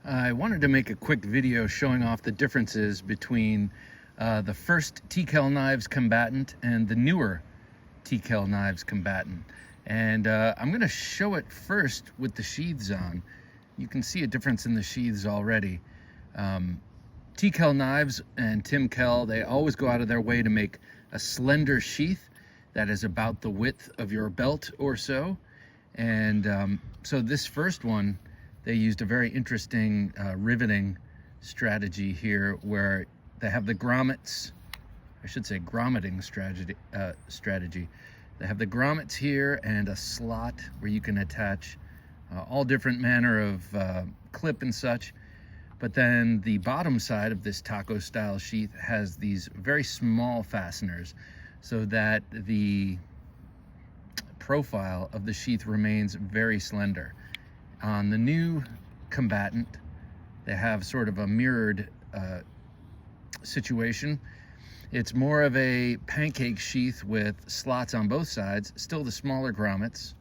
I wanted to make a quick video showing off the differences between the first TKell Knives Combatant and the newer TKell Knives Combatant. And I'm going to show it first with the sheaths on. You can see a difference in the sheaths already. TKell Knives and Tim Kell, they always go out of their way to make a slender sheath that is about the width of your belt or so. And so this first one, they used a very interesting riveting strategy here where they have the grommets, I should say grommeting strategy. They have the grommets here and a slot where you can attach all different manner of clip and such. But then the bottom side of this taco style sheath has these very small fasteners so that the profile of the sheath remains very slender. On the new Combatant, they have sort of a mirrored situation. It's more of a pancake sheath with slots on both sides, still the smaller grommets,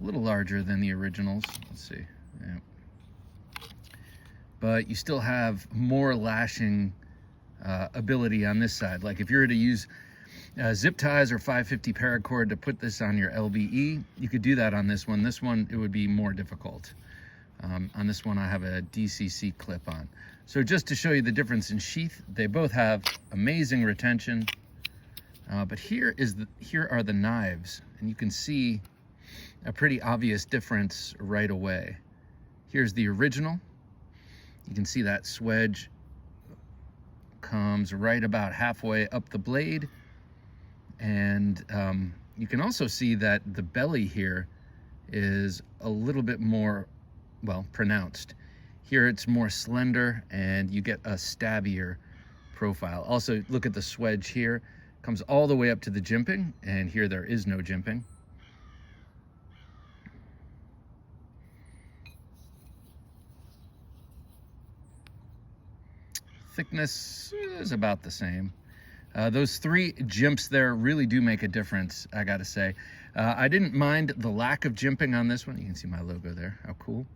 a little larger than the originals. Let's see. Yeah. But you still have more lashing ability on this side. Like if you were to use zip ties or 550 paracord to put this on your LBE, you could do that on this one. This one, it would be more difficult. On this one, I have a DCC clip on. So just to show you the difference in sheath, they both have amazing retention. But here are the knives, and you can see a pretty obvious difference right away. Here's the original. You can see that swedge comes right about halfway up the blade. And you can also see that the belly here is a little bit more, well, pronounced. Here it's more slender and you get a stabbier profile. Also, look at the swedge here. Comes all the way up to the jimping, and here there is no jimping. Thickness is about the same. Those three jimps there really do make a difference, I gotta say. I didn't mind the lack of jimping on this one. You can see my logo there, how cool.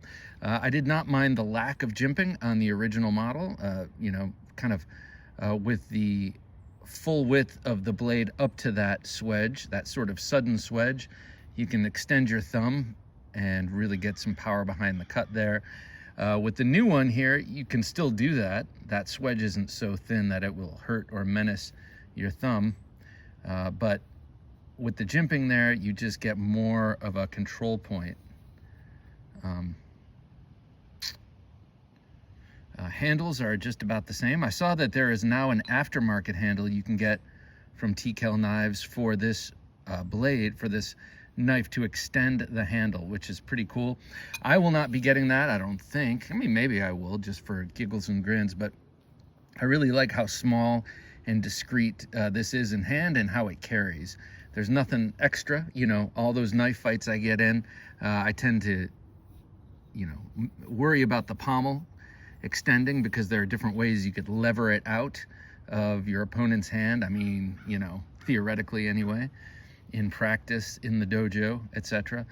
I did not mind the lack of jimping on the original model, you know, kind of with the full width of the blade up to that swedge, that sort of sudden swedge. You can extend your thumb and really get some power behind the cut there. With the new one here, you can still do that. That swedge isn't so thin that it will hurt or menace your thumb. But with the jimping there, you just get more of a control point. Handles are just about the same. I saw that there is now an aftermarket handle you can get from TKell Knives for this blade, for this knife to extend the handle, which is pretty cool. I will not be getting that, I don't think. I mean, maybe I will, just for giggles and grins, but I really like how small and discreet this is in hand and how it carries. There's nothing extra, you know, all those knife fights I get in, I tend to, you know, worry about the pommel extending because there are different ways you could lever it out of your opponent's hand. I mean, you know, theoretically anyway, in practice, in the dojo, etc.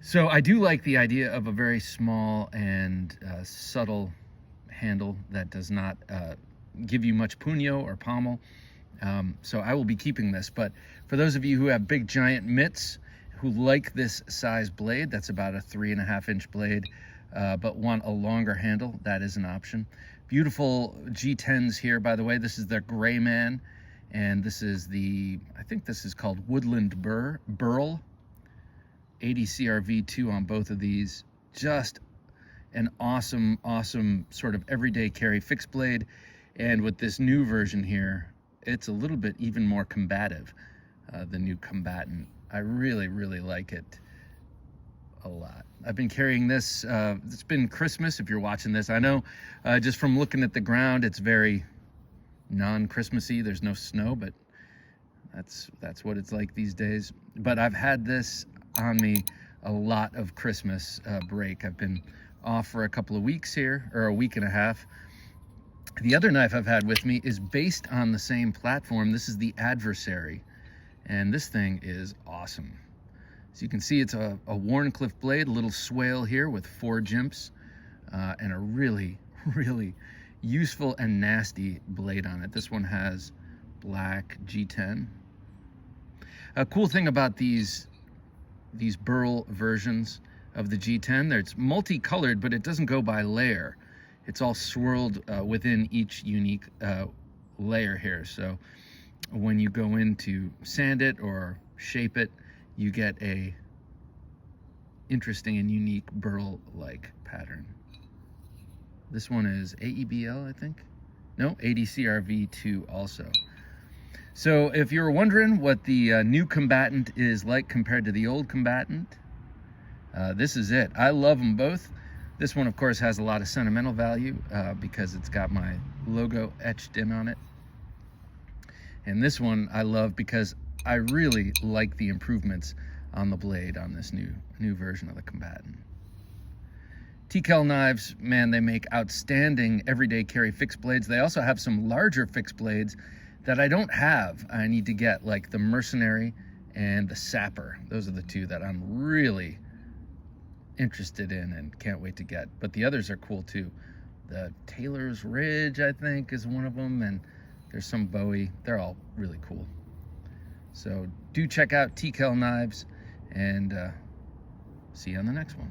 So I do like the idea of a very small and subtle handle that does not give you much puño or pommel. So I will be keeping this. But for those of you who have big giant mitts, who like this size blade, that's about a 3.5-inch blade, but want a longer handle, that is an option. Beautiful G10s here, by the way. This is their Gray Man, and this is the, I think this is called Woodland Burl. 80 CRV2 on both of these. Just an awesome sort of everyday carry fixed blade. And with this new version here, it's a little bit even more combative, the new Combatant. I really like it a lot. I've been carrying this, it's been Christmas if you're watching this. I know just from looking at the ground, it's very non-Christmassy. There's no snow, but that's what it's like these days. But I've had this on me a lot of Christmas break. I've been off for a couple of weeks here, or a week and a half. The other knife I've had with me is based on the same platform. This is the Adversary, and this thing is awesome. So you can see it's a Wharncliffe blade, a little swale here with 4 jimps. and a really, really useful and nasty blade on it. This one has black G10. A cool thing about these burl versions of the G10, it's multicolored, but it doesn't go by layer. It's all swirled within each unique layer here. So when you go in to sand it or shape it, you get a interesting and unique burl-like pattern. This one is AEBL, I think. No, ADCRV2 also. So if you're wondering what the new Combatant is like compared to the old Combatant, this is it. I love them both. This one, of course, has a lot of sentimental value because it's got my logo etched in on it. And this one I love because I really like the improvements on the blade on this new version of the Combatant. TKell Knives, man, they make outstanding everyday carry fixed blades. They also have some larger fixed blades that I don't have. I need to get, like the Mercenary and the Sapper. Those are the two that I'm really interested in and can't wait to get. But the others are cool too. The Taylor's Ridge, I think, is one of them, and there's some Bowie. They're all really cool. So do check out TKell Knives, and see you on the next one.